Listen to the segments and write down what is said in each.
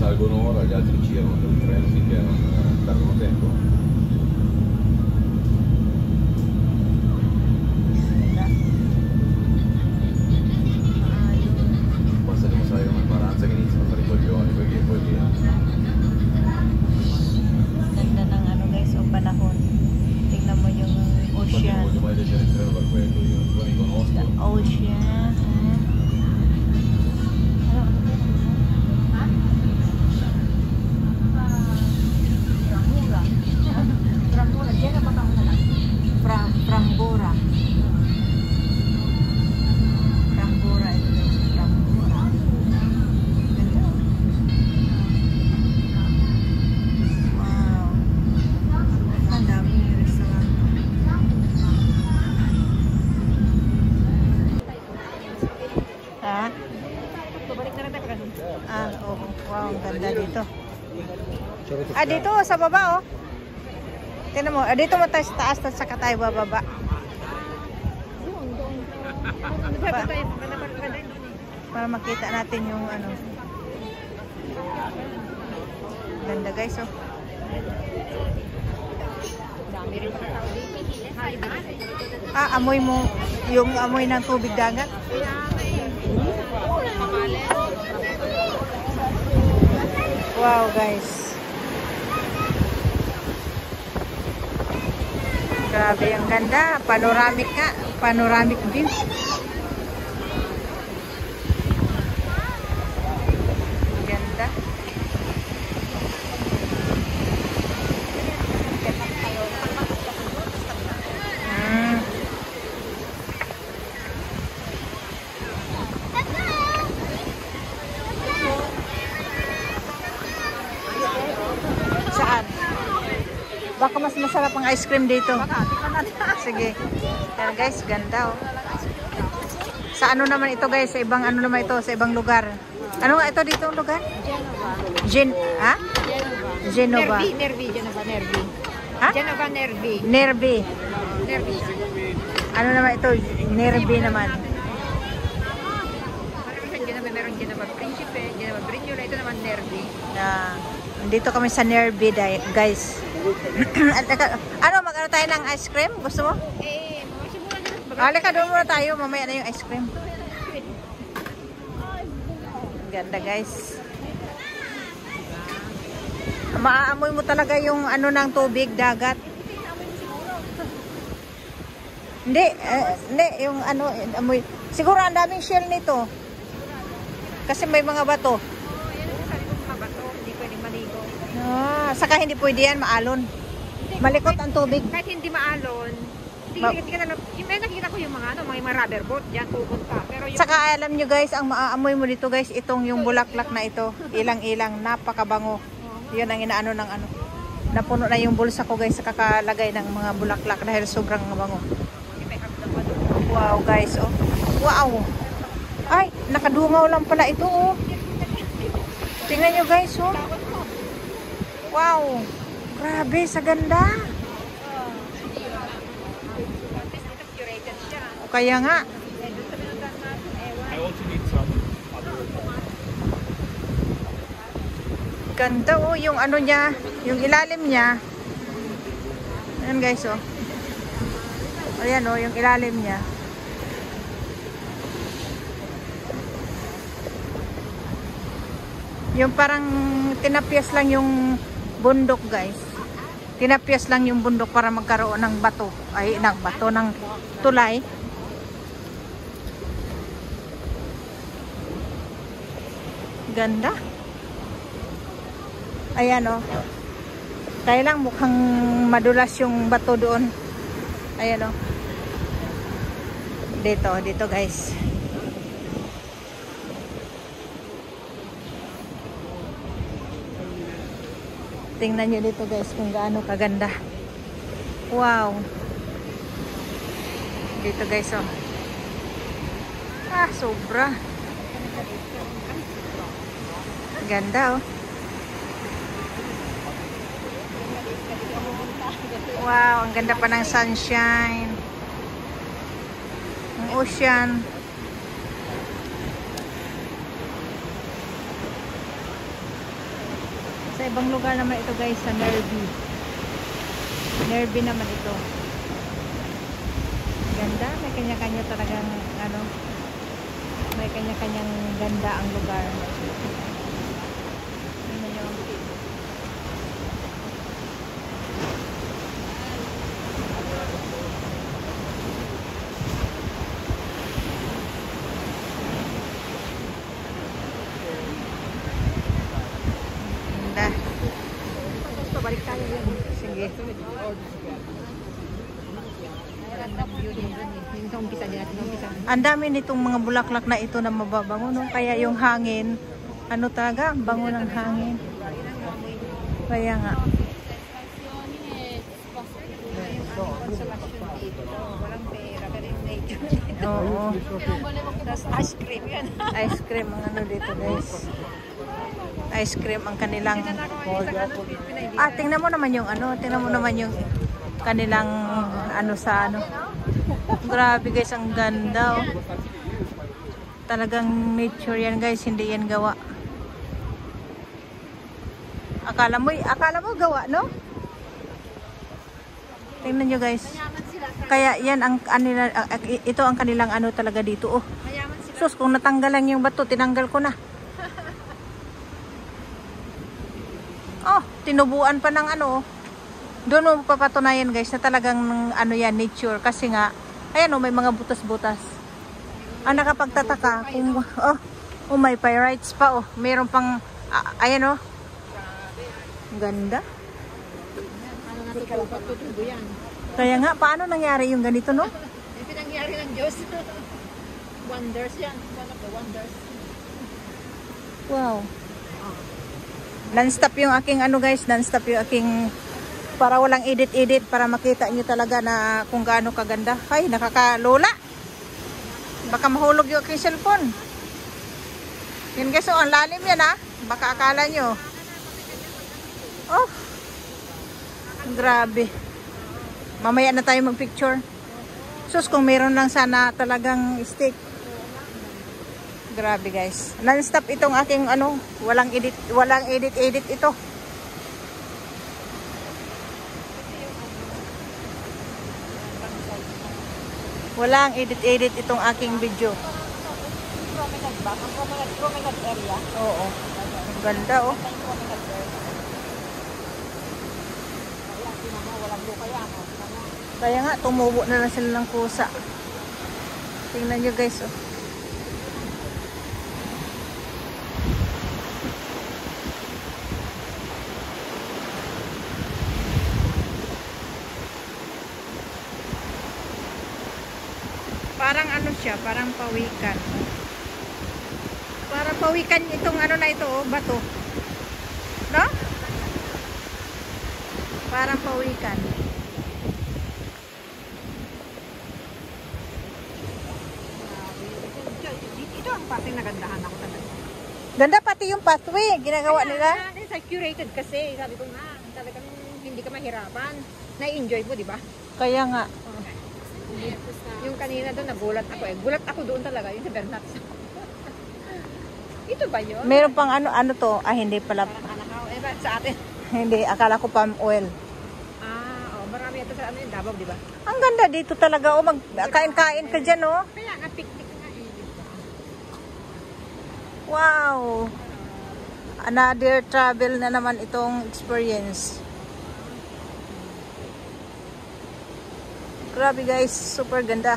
salgono ora, gli altri girano del treno finché non perdono tempo. Basta dimostrare una maggioranza che iniziano a fare i coglioni, perché poi via. Ganda ng ano guys, o panahon. Tingnan mo yung ocean. Non voglio mai leggere il treno per quello, io non mi conosco. The ocean. Frambora. Frambora ito guys. Frambora. Ganda. Wow. Ang daming restaurant. Ha? Ah, oh, wow, ang ganda dito. Ah, dito sa baba oh. Tingnan mo, dito mo tayo sa taas at saka tayo bababa. Para makita natin yung ano. Ganda guys oh. Ah, amoy mo yung amoy ng tubig dagat. Wow guys. Grabe ang ganda. Panoramic nga. Panoramic view. Ganda. Saan? Baka mas masarap ang ice cream dito. Sige. Ayan guys, ganda oh. Sa ano naman ito guys? Sa ibang ano naman ito? Sa ibang lugar. Ano nga ito dito ang lugar? Genova. Genova. Nervi. Genova, Nervi. Ha? Genova, Nervi. Nervi. Nervi. Ano naman ito? Nervi naman. Genova, meron Genova Principe, Genova Brigiola. Ito naman Nervi. Dito kami sa Nervi guys. Ano, mag-ano tayo ng ice cream? Gusto mo? Halika doon muna tayo. Mamaya na yung ice cream. Ganda guys. Maaamoy mo talaga yung ano ng tubig, dagat. Hindi, hindi yung ano, amoy. Siguro ang daming shell nito. Kasi may mga bato. Hindi pwedeng maligo. Ah, saka hindi pwede yan, maalon. Malikot ang tubig. Kahit hindi maalon, hindi ka na, may nakikita ko yung mga rubber boat, diyan pupunta. Pero yung, Saka alam nyo guys, ang maaamoy mo dito guys, itong yung bulaklak na ito, ilang-ilang, napakabango. Yun ang inaano ng ano. Napuno na yung bulsa ko guys sa kakalagay ng mga bulaklak dahil sobrang bango. Wow guys, oh. Wow. Ay, nakadungaw lang pala ito, oh. Tingnan nyo guys, oh. Wow. Grabe, sa ganda. O kaya nga. Ganda, oh. Yung ano niya, yung ilalim niya. Ayan guys, oh. Ayan, oh, yung ilalim niya. Yung parang tinapyas lang yung bundok guys. Tinapyas lang yung bundok para magkaroon ng bato. Ay, ng bato, ng tulay. Ganda. Ayan o. Kaya lang mukhang madulas yung bato doon. Ayan o. Dito guys. Tingnan nyo dito guys kung gaano kaganda. Wow. Dito guys oh. Ah, sobra. Ganda oh. Wow, ang ganda pa ng sunshine. Ang ocean. Sa ibang lugar naman ito guys, sa Nervi. Nervi naman ito. Ganda, may kanya-kanya talagang ano, may kanya-kanyang ganda ang lugar. Tingnan nyo. Ganda. Balik tayo yan. Sige. Yung sa umpisa din natin, umpisa. Ang dami nitong mga bulaklak na ito na mababango, no? Kaya yung hangin, ano talaga, bango ng hangin. Kaya nga. Konsolasyon dito. Walang pera, pero yung nature. Oo. Tapos ice cream yan. Ice cream ang ano dito guys. Ice cream ang kanilang... tingnan mo naman yung ano, tingnan mo naman yung kanilang ano sa ano. Grabe guys, ang ganda oh. Talagang nature yan guys, hindi yan gawa. Akala mo gawa, no? Tingnan nyo guys. Kaya yan ang ito ang kanilang ano talaga dito oh. Sus, kung natanggal lang yung bato, tinanggal ko na. Oh, tinubuan pa ng ano. Doon mo papatunayan guys na talagang ano yan, nature. Kasi nga, ayan oh, may mga butas-butas. Ang nakapagtataka, kung, oh, may pyrites pa oh. Meron pang, ayan oh. Ganda. Patutubo yan. Kaya nga, paano nangyari yung ganito no? Yung pinangyari ng Diyos. Wonders yan. One of the wonders. Wow. Non-stop yung aking ano guys, non-stop yung aking para walang edit-edit para makita nyo talaga na kung gaano kaganda. Ay, nakakalola. Baka mahulog yung aking cellphone. Yan guys, oh, ang lalim yan ha. Baka akala nyo. Oh. Grabe. Mamaya na tayo magpicture. Sus, kung meron lang sana talagang stick. Grabe guys. Non-stop itong aking ano, walang edit ito. Walang edit itong aking video. Promenade ba? Ang promenade area. Oo. Ganda oh. Kaya nga, tumubo na lang sila ng pusa. Tingnan nyo guys oh. Parang ano siya, parang pawikan. Parang pawikan itong ano na ito, oh, bato. No? Parang pawikan. Ito ang pating nagandahan ako talaga. Ganda pati yung pathway, ginagawa nila. It's like curated kasi, sabi ko nga, talagang hindi ka mahirapan. Na-enjoy mo, di ba? Kaya nga. Yung kanina doon, nagulat ako eh. Gulat ako doon talaga, yung sa Bernat. Ito ba yun? Meron pang ano to, hindi pala. Anakaw, eh ba, sa atin? Hindi, akala ko palm oil. Marami ito sa ano yung Davao, di ba? Ang ganda dito talaga, oh, magkain-kain ka dyan, oh. Kaya nga, picnic nga eh. Wow! Another travel na naman itong experience. Grabe guys, super ganda.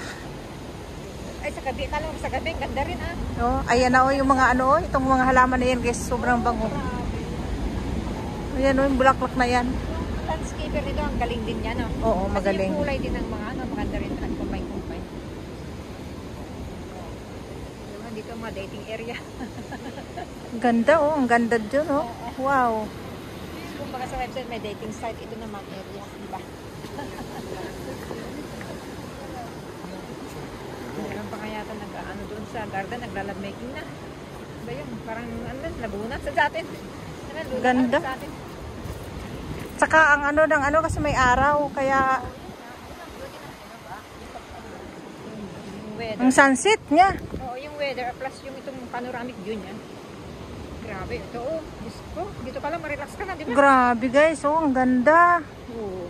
Ay, sa gabi, kala mo sa gabi, ganda rin ah. Oh, ayan na oh, yung mga ano, itong mga halaman na yan guys, sobrang bango. Ayan oh, yung bulaklak na yan. Landscaper nito, ang galing din niya, no? Oo, magaling. Kasi yung kulay din ng mga ano, maganda rin, combine. Diba, dito mga dating area. Ganda oh, ang ganda dyan oh. Wow. Kung baka sa website may dating site, ito naman area, diba? Meron pa kaya ito nag-ano doon sa garden, naglalab making na. Diba yun? Parang ano, nabunat sa atin. Ganda. Sa atin. Saka ang ano ng ano kasi may araw, kaya ang sunset niya. Oo, yung weather plus yung itong panoramic view niya. Grabe, ito oh. Diyos ko, dito pa lang, ma-relax ka na, di ba? Grabe guys, oh, ang ganda. Oo.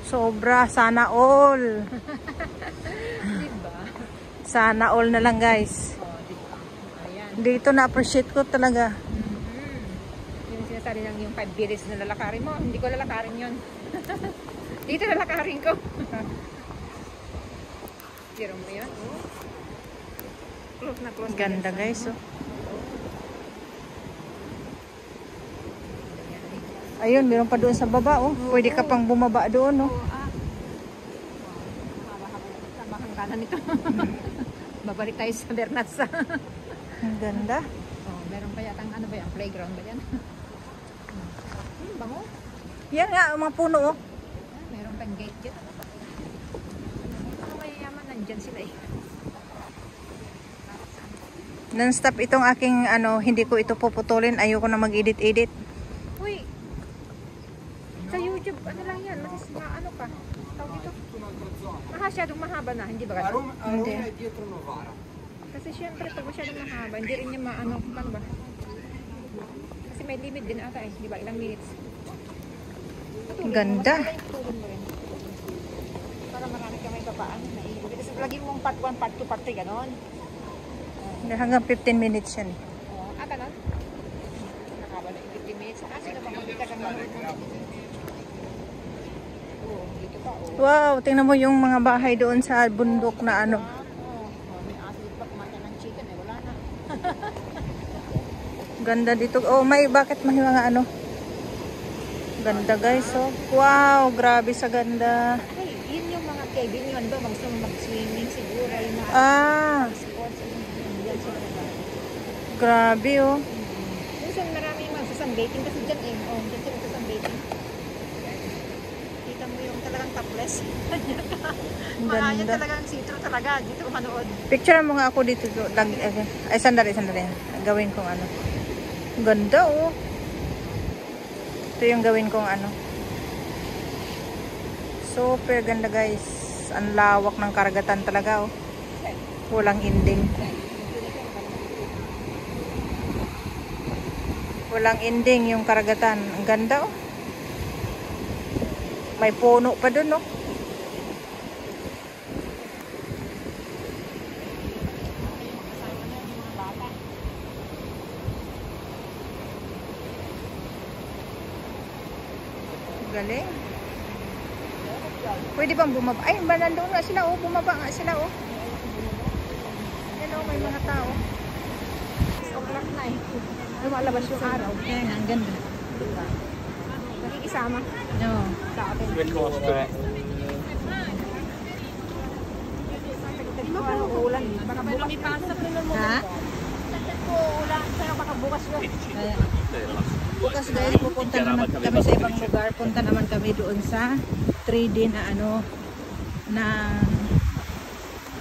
Sobra, sana all. Diba? Sana all na lang guys. Oh, diba? Ayan. Dito na-appreciate ko talaga. Yung sinasabi lang yung 5 minutes na lalakarin mo, hindi ko lalakarin yun. Dito lalakarin ko. Tiro mo yun. Oh. Close na close. Ganda guys, oh. Ayun, meron pa doon sa baba, oh. Pwede ka pang bumaba doon, oh. Sama kang kanan nito. Babalik tayo sa Bernatsa. Ang ganda. Oh, meron pa yata ano ba yan? Playground ba yan? Bango. Yan nga, mga puno, oh. Meron pang gate dyan. Ano mayayaman? Nandyan sila eh. Non-stop itong aking, hindi ko ito puputulin. Ayoko na mag-edit-edit. Uy! Sa YouTube, ano lang yan? Ano pa? Tawag dito? Masyadong mahaba na, hindi ba gano'n? Hindi. Kasi syempre, pag masyadong mahaba, hindi rin niya maano, paano ba? Kasi may limit din ata eh, di ba? Ilang minutes. Ganda. Tulog mo rin. Para marami ka may papaan. Kasi lagi mong part 1, part 2, part 3, gano'n. Hanggang 15 minutes yan. Oo, gano'n? Nakaba na 15 minutes. Kasi na bang hindi ka kang oo, dito pa, oo. Wow, tingnan mo yung mga bahay doon sa bundok na ano. May athlete pa kumain ng chicken eh, wala na. Ganda dito. Oh, bakit may mga ano? Ganda guys, oh. Wow, grabe sa ganda. Hey, yun yung mga cabin yun ba? Gusto mo mag-swimming siguro. Yung mga sports. Yan sila ba? Grabe, oh. Minsan marami yung magsasunbathing kasi dyan eh. Oh, dyan sila magsasunbathing. Kita mo yung talagang topless. Makanya Ganda. talagang sitro talaga. Dito manood. Picture mo nga ako dito. Ay, sandali. Gawin kong ano. Ganda, oh. Ito yung gawin kong ano. Super ganda, guys. Ang lawak ng karagatan talaga, oh. Walang ending. Walang ending yung karagatan. Ang ganda, oh. May puno pa dun, oh. Galing. Pwede bang bumaba? Ay, nandun nga sila, oh. Bumaba nga sila, oh. Yan, oh, may mga tao. O'clock na eh. Lumalabas yung araw. Kaya nga, ang ganda. Nakikisama No. sa atin. Ulan. Baka bukas. Ha? Ulan. Sa'yo baka bukas yun. Kaya. Bukas guys, pupunta naman kami sa ibang lugar. Punta naman kami doon sa 3D na ano, na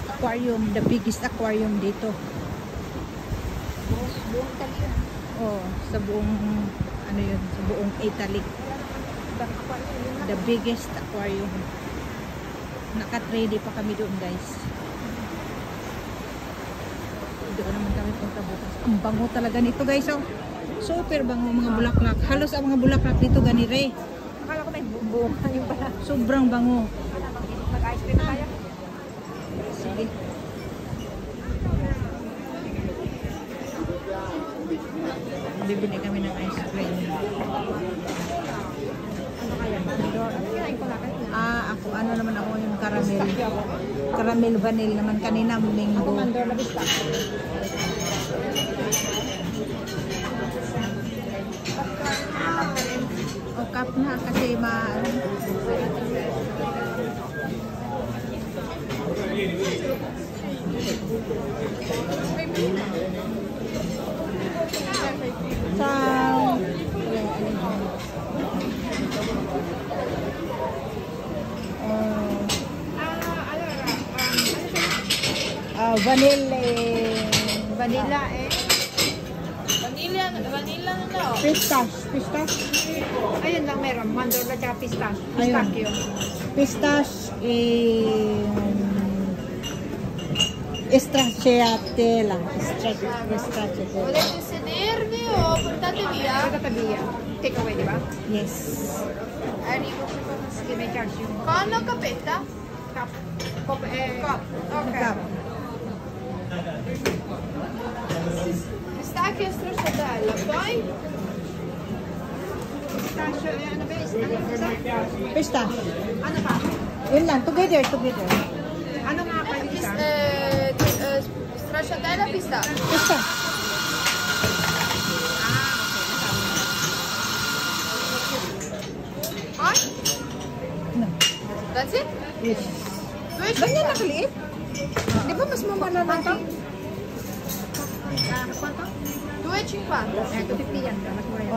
aquarium, the biggest aquarium dito. Buong Italy yun. Oh, sa buong, ano yun, sa buong Italy. The biggest aquarium. Naka 3D pa kami doon guys. Doon naman kami punta bukas. Ang bango talaga nito guys, oh. Super bango mga bulaklak. Halos ang mga bulaklak dito ganire. Akala ko may bunga yung pala. Sobrang bango. Mag-ice cream tayo. Sige. Bibili kami ng ice cream. Ano kaya? Mandor. Ano kinain ko natin? Ako, ano naman ako yung caramel. Caramel vanilla naman kanina, mango. Mandor na bista. O, cup na kasi vanilla eh. Vanilla na daw. Pistache. Ayun lang meron. Mandor na tsaka pistache. Ayun. Pistachio. Pistache stracciatella. Stracciatella. Volete sedervi portate via. Take away, di ba? Yes. Arrivo. Sige, may charge yun. Con o capetta? Cup. Cup. Ok. Pistacchio e stracciatella. Poi? Pistacchio e ano ba? Pista. Ano pa? Yun lang, together. Ano nga pa yung isa? Stracciatella e pistacchio. Pista. On? No. That's it? Yes. Ganyan na kaliit. Di ba mas mamala na ito? Quanto? 2,50. 250 yan. Mas mura yan.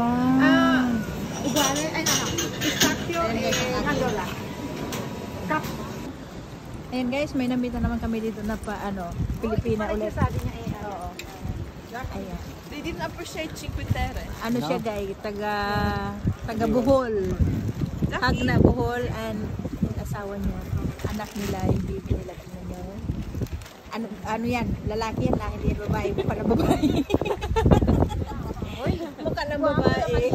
Uguale, ay no. Pistacchio e candola. Cup. Ayan guys, may nabita naman kami dito na Pilipina ulit. Sabi niya Oo. Ayan. They didn't appreciate Cinque Terre. Ano siya guys, taga Bohol. Hagna Bohol and asawa niya. Anak nila, yung baby nila. Ano yan? Lalaki yan lang, hindi yan babae. Mukha ng babae. Mukha ng babae.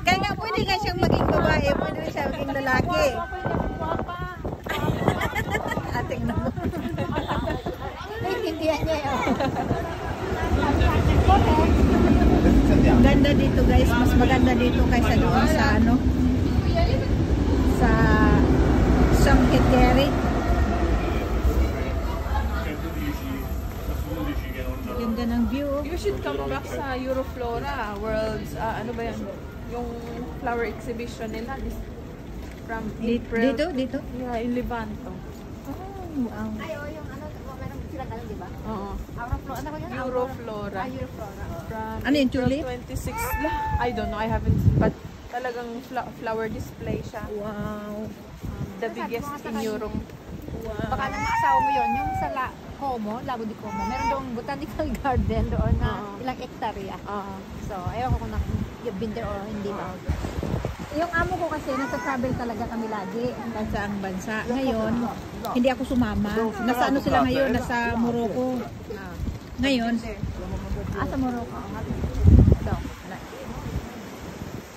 Kaya nga pwede nga siyang maging babae, pwede rin siya maging lalaki. Ating na mo. Naintindihan niya yun. Ganda dito guys, mas maganda dito kaysa doon sa sa Cinque Terre. Ganda ng view. You should come back sa Euroflora World's, ano ba yan? Yung flower exhibition nila. From April. Dito? Yeah, in Levanto. Oh, wow. Ay, yung ano, meron sila ganun, di ba? Oo. Euroflora. Ano ba yun? Euroflora. Euroflora. From Ano yung April tulip? 26. I don't know, I haven't seen. But talagang flower display siya. Wow. The biggest in Europe. Baka nang asawa mo yun, yung sa Como, Lago de Como, meron doon botanical garden doon na ilang hektarya. So, ayaw ko kung you've been there or hindi ba. Yung amo ko kasi nasa-travel talaga kami lagi kahit sa ang bansa. Ngayon, hindi ako sumama. Nasa ano sila ngayon? Nasa Morocco. Ngayon, Sa Morocco. daw.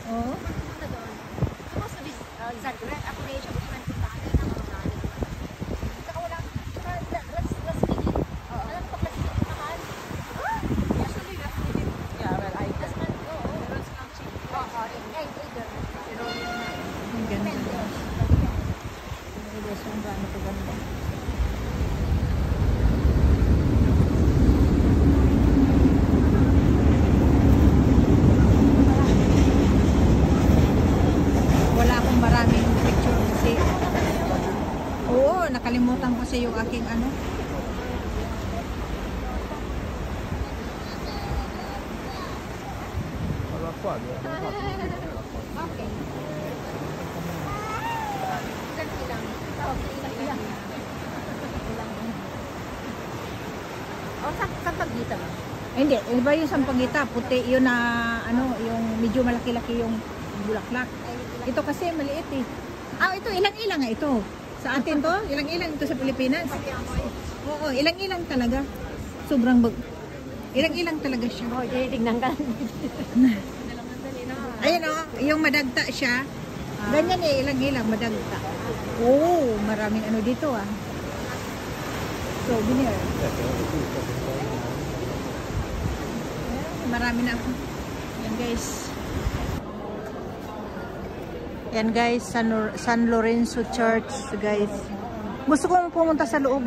Oh. Zagreb, ako na siya gusto ng puntahan na ng mga saka wala, last minute. Alam ko, last minute naman. Usually, last minute. Yeah, well, I guess. Last minute, oo. Meron silang cheap. Ang ganda. Ang gaano ko ganda. Wala akong maraming picture kasi. Oo, nakalimutan ko kasi yung aking ano. Okay. Ilang. O, sa pagitan ba? Hindi, iba yung sampagita, puti yun na ano, yung medyo malaki-laki yung bulaklak. Ito kasi maliit eh. Ito ilang-ilang nga ito. Sa atin to, ilang-ilang ito sa Pilipinas. Oo, ilang-ilang talaga. Sobrang ilang-ilang talaga siya. Oh, tignan ka. Ayun o, yung madagta siya. Ganyan eh, ilang-ilang madagta. Oo, maraming ano dito ah. Souvenir. Marami na ako. Yan guys. Yan guys, San Lorenzo Church guys. Gusto kong pumunta sa loob.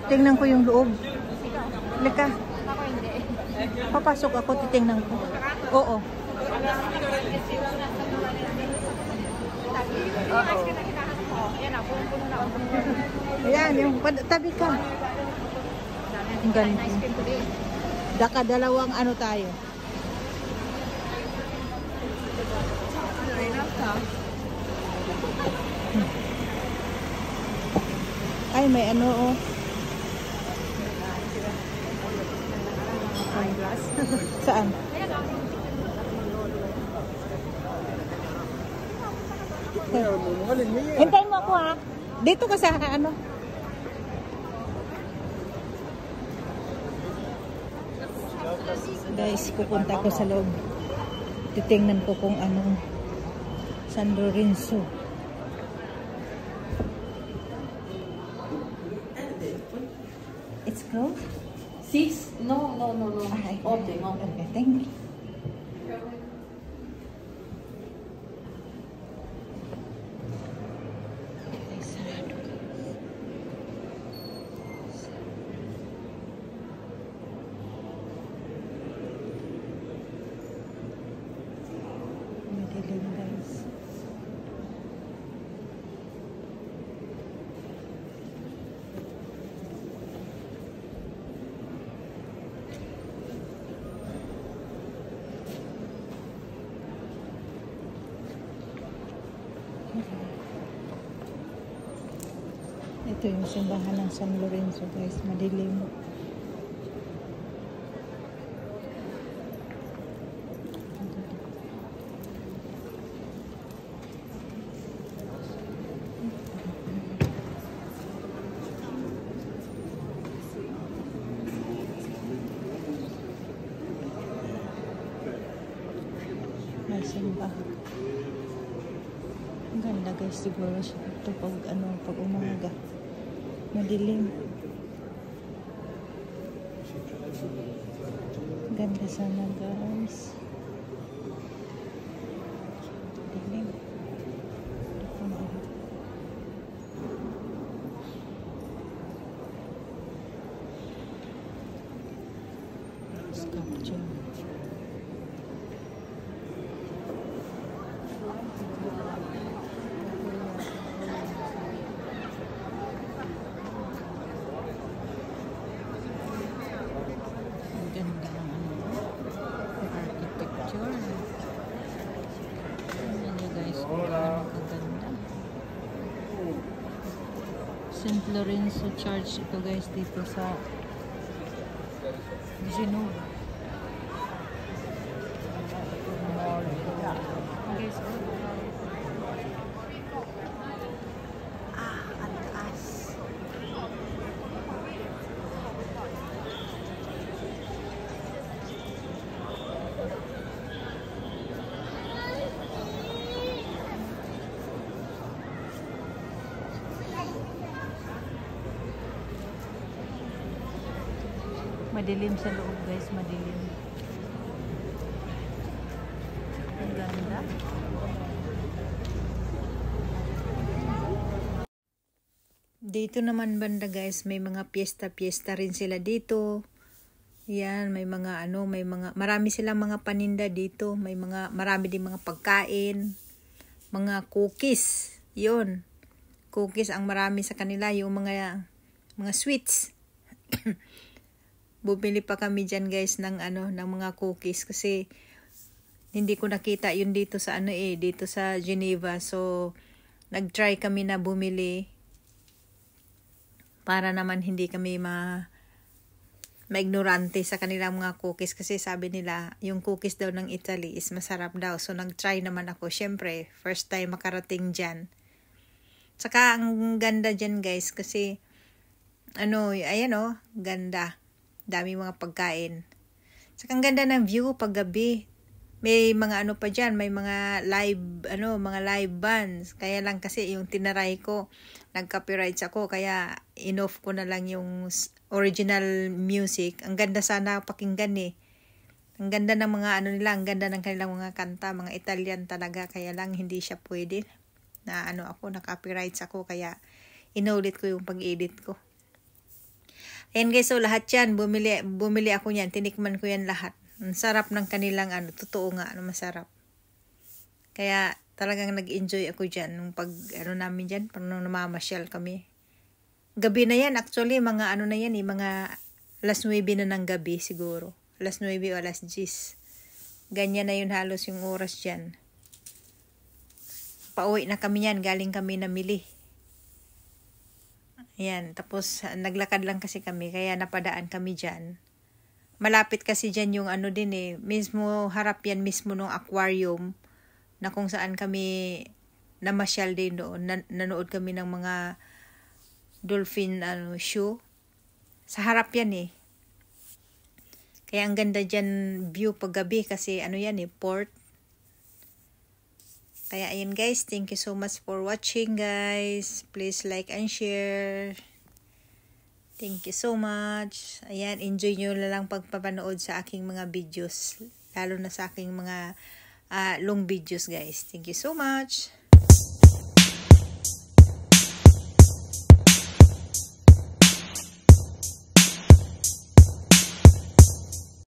Tingnan ko yung loob. Lika. Ako hindi. Papasok ako, titingnan ko. Oo. Ayan, yung tabi ka. Ang ganda. Dalawang ano tayo. Ay, may ano oh. Saan? Hintayin mo ako ha. Dito ka sa ano. Guys, pupunta ako sa loob. Titingnan ko kung anong San Lorenzo. It's closed? 6? No. Okay, thank you. Madilim, guys. Ito yung simbahan ng San Lorenzo, guys. Madilim. May simbahan. Ang ganda, guys. Siguro ito pag umaga. Madilim. Ganda sana, guys. Madilim. Sculpture. Ganda ng architecture. Ayan nyo, guys, kung gaano kaganda. St. Lorenzo Church ito, guys, dito sa Genova. Guys, ang taas. Madilim sa loob, guys. Madilim. Ang ganda. Dito naman banda, guys, may mga piyesta rin sila dito. Yan, may mga marami silang mga paninda dito. Marami din mga pagkain, mga cookies. 'Yon. Cookies ang marami sa kanila, yung mga sweets. Bumili pa kami diyan, guys, ng mga cookies kasi hindi ko nakita yun dito sa dito sa Geneva. So nag-try kami na bumili para naman hindi kami maignorante sa kanilang mga cookies, kasi sabi nila yung cookies daw ng Italy is masarap daw. So nag-try naman ako, syempre first time makarating diyan. Saka ang ganda diyan, guys, kasi ayan ganda. Dami mga pagkain. Saka ang ganda ng view pag gabi. May mga pa diyan, may mga live bands. Kaya lang kasi yung tinaray ko, nag-copyrights ako, kaya in-off ko na lang yung original music. Ang ganda sana pakinggan eh. Ang ganda ng mga nila, ang ganda ng kanilang mga kanta, mga Italian talaga, kaya lang hindi siya pwede. Na na-copyrights ako, kaya inulit ko yung pag-edit ko. Ayan, guys, so lahat yan, bumili ako yan, tinikman ko yan lahat. Ang sarap ng kanilang totoo nga, masarap. Kaya talagang nag-enjoy ako dyan, nung namin dyan, parang namamasyal kami. Gabi na yan, actually, mga na yan, mga alas 9 na ng gabi siguro. Alas 9 o alas 10. Ganyan na yun halos yung oras dyan. Pauwi na kami yan, galing kami namili. Ayan, tapos naglakad lang kasi kami, kaya napadaan kami dyan. Malapit kasi dyan yung mismo harap yan mismo nung aquarium, na kung saan kami namasyal din doon. Nanood kami ng mga dolphin show. Sa harap yan eh. Kaya ang ganda dyan view paggabi kasi ano yan port. Kaya ayan guys, thank you so much for watching guys. Please like and share. Thank you so much. Ayan, enjoy nyo na lang pagpapanood sa aking mga videos. Lalo na sa aking mga long videos guys. Thank you so much.